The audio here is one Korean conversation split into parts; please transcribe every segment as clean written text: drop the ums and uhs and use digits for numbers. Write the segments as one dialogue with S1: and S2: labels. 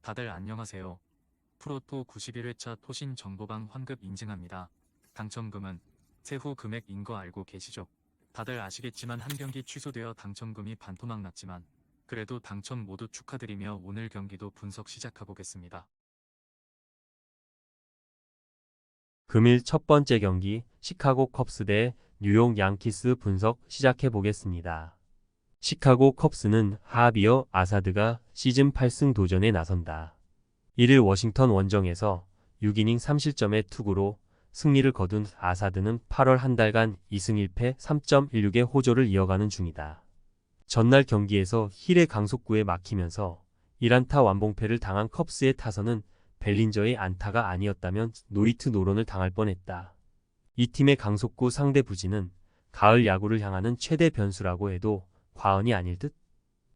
S1: 다들 안녕하세요. 프로토 91회차 토신 정보방 환급 인증합니다. 당첨금은 세후 금액인 거 알고 계시죠? 다들 아시겠지만 한 경기 취소되어 당첨금이 반토막 났지만 그래도 당첨 모두 축하드리며 오늘 경기도 분석 시작해보겠습니다.
S2: 금일 첫 번째 경기 시카고 컵스 대 뉴욕 양키스 분석 시작해 보겠습니다. 시카고 컵스는 하비어 아사드가 시즌 8승 도전에 나선다. 1일 워싱턴 원정에서 6이닝 3실점의 투구로 승리를 거둔 아사드는 8월 한 달간 2승 1패 3.16의 호조를 이어가는 중이다. 전날 경기에서 힐의 강속구에 막히면서 1안타 완봉패를 당한 컵스의 타선은 벨린저의 안타가 아니었다면 노히트 노런을 당할 뻔했다. 이 팀의 강속구 상대 부진은 가을 야구를 향하는 최대 변수라고 해도 과언이 아닐 듯?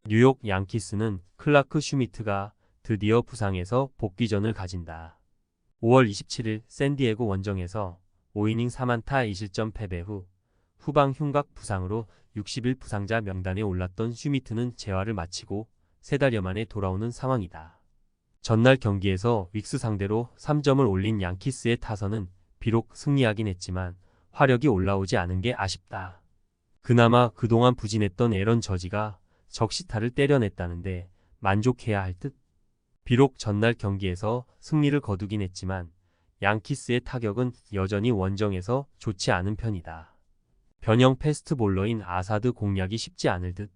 S2: 뉴욕 양키스는 클라크 슈미트가 드디어 부상에서 복귀전을 가진다. 5월 27일 샌디에고 원정에서 5이닝 3안타 2실점 패배 후 후방 흉곽 부상으로 60일 부상자 명단에 올랐던 슈미트는 재활을 마치고 3달여 만에 돌아오는 상황이다. 전날 경기에서 윅스 상대로 3점을 올린 양키스의 타선은 비록 승리하긴 했지만 화력이 올라오지 않은 게 아쉽다. 그나마 그동안 부진했던 에런 저지가 적시타를 때려냈다는데 만족해야 할 듯. 비록 전날 경기에서 승리를 거두긴 했지만 양키스의 타격은 여전히 원정에서 좋지 않은 편이다. 변형 패스트볼러인 아사드 공략이 쉽지 않을 듯.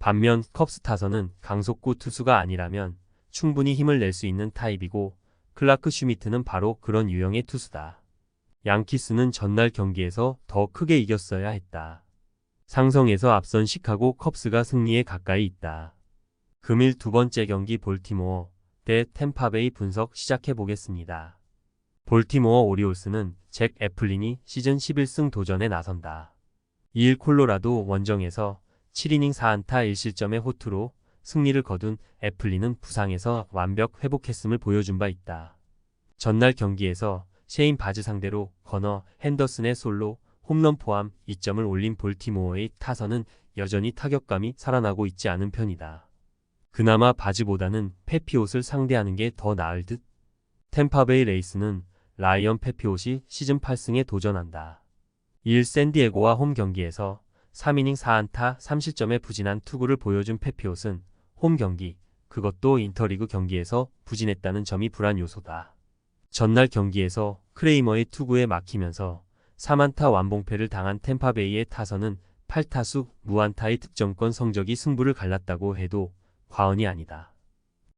S2: 반면 컵스 타선은 강속구 투수가 아니라면 충분히 힘을 낼 수 있는 타입이고 클라크 슈미트는 바로 그런 유형의 투수다. 양키스는 전날 경기에서 더 크게 이겼어야 했다. 상성에서 앞선 시카고 컵스가 승리에 가까이 있다. 금일 두 번째 경기 볼티모어 대 템파베이 분석 시작해 보겠습니다. 볼티모어 오리올스는 잭 애플린이 시즌 11승 도전에 나선다. 2일 콜로라도 원정에서 7이닝 4안타 1실점의 호투로 승리를 거둔 애플린은 부상에서 완벽 회복했음을 보여준 바 있다. 전날 경기에서 셰인 바즈 상대로 거너 핸더슨의 솔로 홈런 포함 2점을 올린 볼티모어의 타선은 여전히 타격감이 살아나고 있지 않은 편이다. 그나마 바즈보다는 페피옷을 상대하는 게 더 나을 듯. 템파베이 레이스는 라이언 페피옷이 시즌 8승에 도전한다. 2일 샌디에고와 홈 경기에서 3이닝 4안타 3실점의 부진한 투구를 보여준 페피옷은 홈 경기, 그것도 인터리그 경기에서 부진했다는 점이 불안 요소다. 전날 경기에서 크레이머의 투구에 막히면서 3안타 완봉패를 당한 템파베이의 타선은 8타수 무안타의 득점권 성적이 승부를 갈랐다고 해도 과언이 아니다.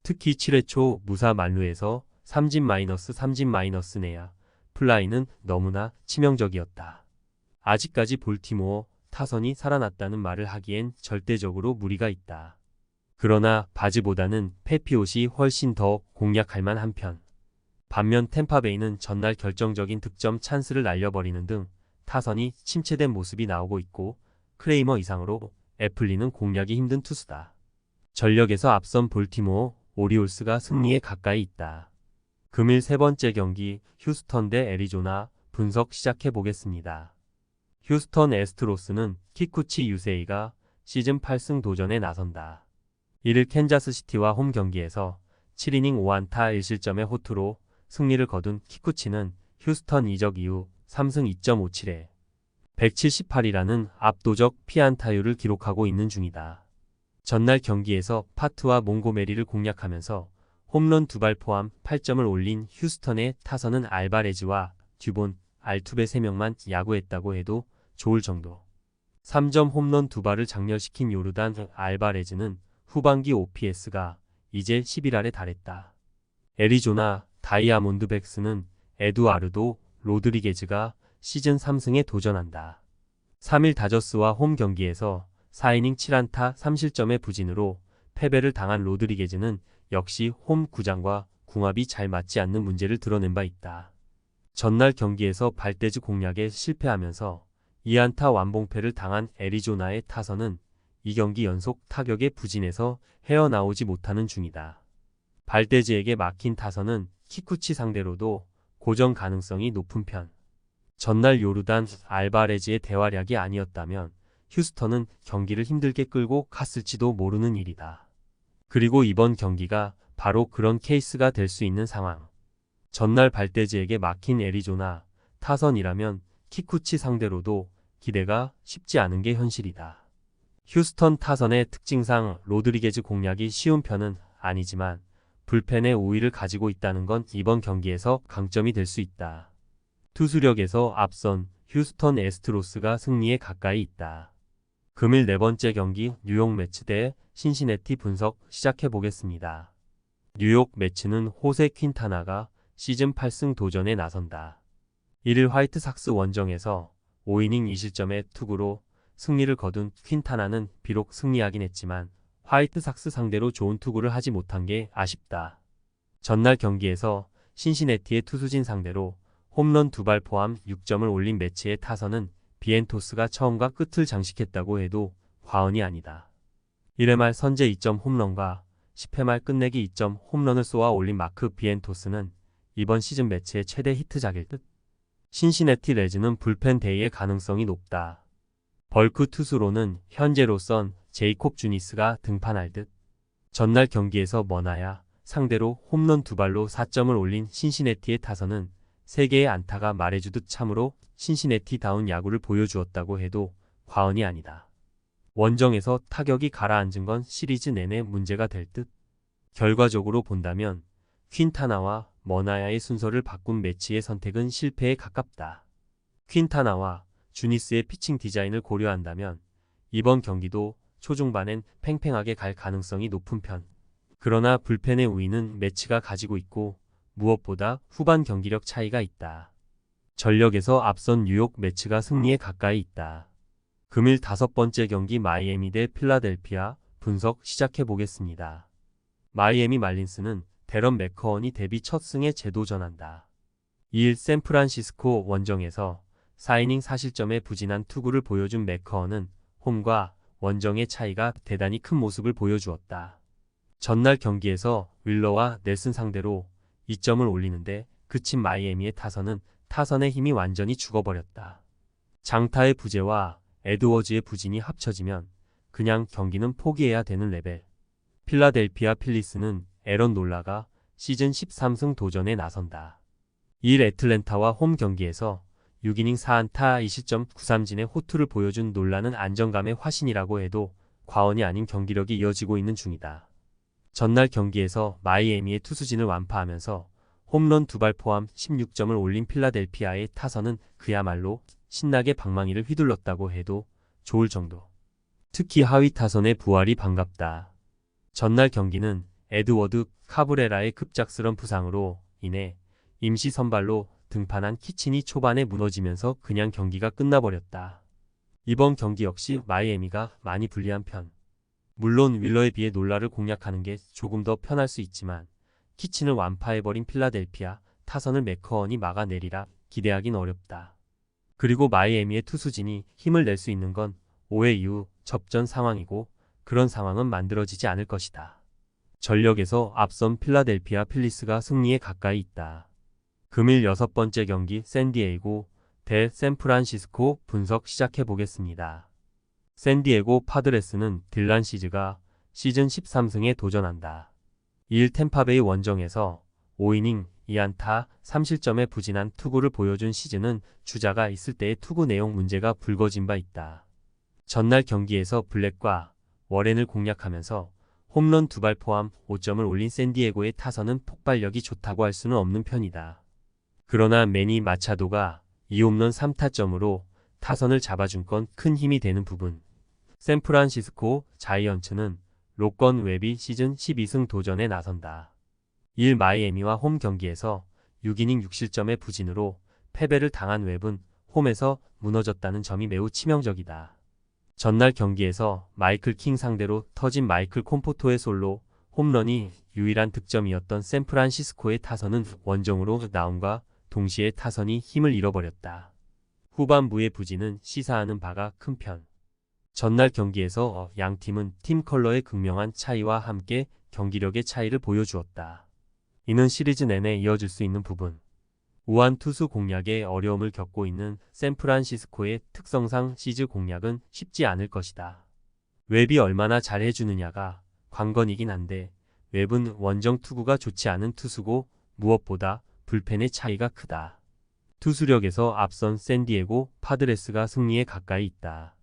S2: 특히 7회 초 무사 만루에서 3진-3진- 내야 플라이는 너무나 치명적이었다. 아직까지 볼티모어 타선이 살아났다는 말을 하기엔 절대적으로 무리가 있다. 그러나 바즈보다는 페피옷이 훨씬 더 공략할 만한 편. 반면 템파베이는 전날 결정적인 득점 찬스를 날려버리는 등 타선이 침체된 모습이 나오고 있고 크레이머 이상으로 애플린은 공략이 힘든 투수다. 전력에서 앞선 볼티모어 오리올스가 승리에 가까이 있다. 금일 세 번째 경기 휴스턴 대 애리조나 분석 시작해 보겠습니다. 휴스턴 애스트로스는 키쿠치 유세이가 시즌 8승 도전에 나선다. 1일 캔자스시티와 홈 경기에서 7이닝 5안타 1실점의 호투로 승리를 거둔 키쿠치는 휴스턴 이적 이후 3승 2.57에 178이라는 압도적 피안타율을 기록하고 있는 중이다. 전날 경기에서 파트와 몽고메리를 공략하면서 홈런 2발 포함 8점을 올린 휴스턴의 타선은 알바레즈와 듀본, 알투베 3명만 야구했다고 해도 좋을 정도. 3점 홈런 2발을 장렬시킨 요르단 알바레즈는 후반기 OPS가 이제 11할에 달했다. 애리조나 다이아몬드백스는 에두아르도 로드리게즈가 시즌 3승에 도전한다. 3일 다저스와 홈 경기에서 4이닝 7안타 3실점의 부진으로 패배를 당한 로드리게즈는 역시 홈 구장과 궁합이 잘 맞지 않는 문제를 드러낸 바 있다. 전날 경기에서 발대즈 공략에 실패하면서 2안타 완봉패를 당한 애리조나의 타선은 이 경기 연속 타격의 부진에서 헤어나오지 못하는 중이다. 발데즈에게 막힌 타선은 키쿠치 상대로도 고정 가능성이 높은 편. 전날 요르단 알바레즈의 대활약이 아니었다면 휴스턴은 경기를 힘들게 끌고 갔을지도 모르는 일이다. 그리고 이번 경기가 바로 그런 케이스가 될 수 있는 상황. 전날 발대지에게 막힌 애리조나 타선이라면 키쿠치 상대로도 기대가 쉽지 않은 게 현실이다. 휴스턴 타선의 특징상 로드리게즈 공략이 쉬운 편은 아니지만 불펜의 우위를 가지고 있다는 건 이번 경기에서 강점이 될 수 있다. 투수력에서 앞선 휴스턴 애스트로스가 승리에 가까이 있다. 금일 네 번째 경기 뉴욕 매츠 대 신시내티 분석 시작해 보겠습니다. 뉴욕 매츠는 호세 퀸타나가 시즌 8승 도전에 나선다. 1일 화이트삭스 원정에서 5이닝 2실점의 투구로 승리를 거둔 퀸타나는 비록 승리하긴 했지만 화이트삭스 상대로 좋은 투구를 하지 못한 게 아쉽다. 전날 경기에서 신시내티의 투수진 상대로 홈런 2발 포함 6점을 올린 매치의 타선은 비엔토스가 처음과 끝을 장식했다고 해도 과언이 아니다. 1회 말 선제 2점 홈런과 10회 말 끝내기 2점 홈런을 쏘아 올린 마크 비엔토스는 이번 시즌 매치의 최대 히트작일 듯. 신시내티 레즈는 불펜 데이의 가능성이 높다. 벌크 투수로는 현재로선 제이콥 주니스가 등판할 듯. 전날 경기에서 머나야 상대로 홈런 2발로 4점을 올린 신시내티의 타선은 3개의 안타가 말해주듯 참으로 신시내티다운 야구를 보여주었다고 해도 과언이 아니다. 원정에서 타격이 가라앉은 건 시리즈 내내 문제가 될 듯. 결과적으로 본다면 퀸타나와 머나야의 순서를 바꾼 매치의 선택은 실패에 가깝다. 퀸타나와 주니스의 피칭 디자인을 고려한다면 이번 경기도 초중반엔 팽팽하게 갈 가능성이 높은 편. 그러나 불펜의 우위는 매치가 가지고 있고 무엇보다 후반 경기력 차이가 있다. 전력에서 앞선 뉴욕 매치가 승리에 가까이 있다. 금일 5번째 경기 마이애미 대 필라델피아 분석 시작해 보겠습니다. 마이애미 말린스는 데런 맥커언이 데뷔 첫 승에 재도전한다. 2일 샌프란시스코 원정에서 4이닝 4실점의 부진한 투구를 보여준 맥커언은 홈과 원정의 차이가 대단히 큰 모습을 보여주었다. 전날 경기에서 윌러와 넬슨 상대로 2점을 올리는데 그친 마이애미의 타선은 타선의 힘이 완전히 죽어버렸다. 장타의 부재와 에드워즈의 부진이 합쳐지면 그냥 경기는 포기해야 되는 레벨. 필라델피아 필리스는 에런 놀라가 시즌 13승 도전에 나선다. 2일 애틀랜타와 홈 경기에서 6이닝 4안타 2실점 9삼진의 호투를 보여준 놀라는 안정감의 화신이라고 해도 과언이 아닌 경기력이 이어지고 있는 중이다. 전날 경기에서 마이애미의 투수진을 완파하면서 홈런 2발 포함 16점을 올린 필라델피아의 타선은 그야말로 신나게 방망이를 휘둘렀다고 해도 좋을 정도. 특히 하위 타선의 부활이 반갑다. 전날 경기는 에드워드 카브레라의 급작스런 부상으로 인해 임시 선발로 등판한 키친이 초반에 무너지면서 그냥 경기가 끝나버렸다. 이번 경기 역시 마이애미가 많이 불리한 편. 물론 윌러에 비해 놀라를 공략하는 게 조금 더 편할 수 있지만 키친을 완파해버린 필라델피아 타선을 맥커언이 막아내리라 기대하긴 어렵다. 그리고 마이애미의 투수진이 힘을 낼 수 있는 건 5회 이후 접전 상황이고 그런 상황은 만들어지지 않을 것이다. 전력에서 앞선 필라델피아 필리스가 승리에 가까이 있다. 금일 6번째 경기 샌디에이고 대 샌프란시스코 분석 시작해 보겠습니다. 샌디에고 파드레스는 딜란 시즈가 시즌 13승에 도전한다. 2일 템파베이 원정에서 5이닝 2안타 3실점의 부진한 투구를 보여준 시즈는 주자가 있을 때의 투구 내용 문제가 불거진 바 있다. 전날 경기에서 블랙과 워렌을 공략하면서 홈런 2발 포함 5점을 올린 샌디에고의 타선은 폭발력이 좋다고 할 수는 없는 편이다. 그러나 매니 마차도가 2홈런 3타점으로 타선을 잡아준 건 큰 힘이 되는 부분. 샌프란시스코 자이언츠는 로건 웹이 시즌 12승 도전에 나선다. 2일 마이애미와 홈 경기에서 6이닝 6실점의 부진으로 패배를 당한 웹은 홈에서 무너졌다는 점이 매우 치명적이다. 전날 경기에서 마이클 킹 상대로 터진 마이클 콤포토의 솔로 홈런이 유일한 득점이었던 샌프란시스코의 타선은 원정으로 나옴과 동시에 타선이 힘을 잃어버렸다. 후반부의 부진은 시사하는 바가 큰 편. 전날 경기에서 양 팀은 팀 컬러의 극명한 차이와 함께 경기력의 차이를 보여주었다. 이는 시리즈 내내 이어질 수 있는 부분. 우한 투수 공략에 어려움을 겪고 있는 샌프란시스코의 특성상 시즈 공략은 쉽지 않을 것이다. 웹이 얼마나 잘 해주느냐가 관건이긴 한데 웹은 원정 투구가 좋지 않은 투수고 무엇보다 불펜의 차이가 크다. 투수력에서 앞선 샌디에고 파드레스가 승리에 가까이 있다.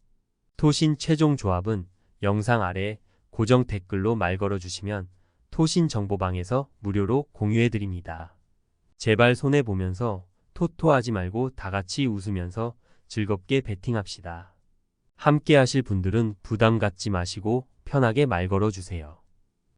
S2: 토신 최종 조합은 영상 아래 고정 댓글로 말 걸어주시면 토신 정보방에서 무료로 공유해드립니다. 제발 손해보면서 토토하지 말고 다같이 웃으면서 즐겁게 베팅합시다. 함께 하실 분들은 부담 갖지 마시고 편하게 말 걸어주세요.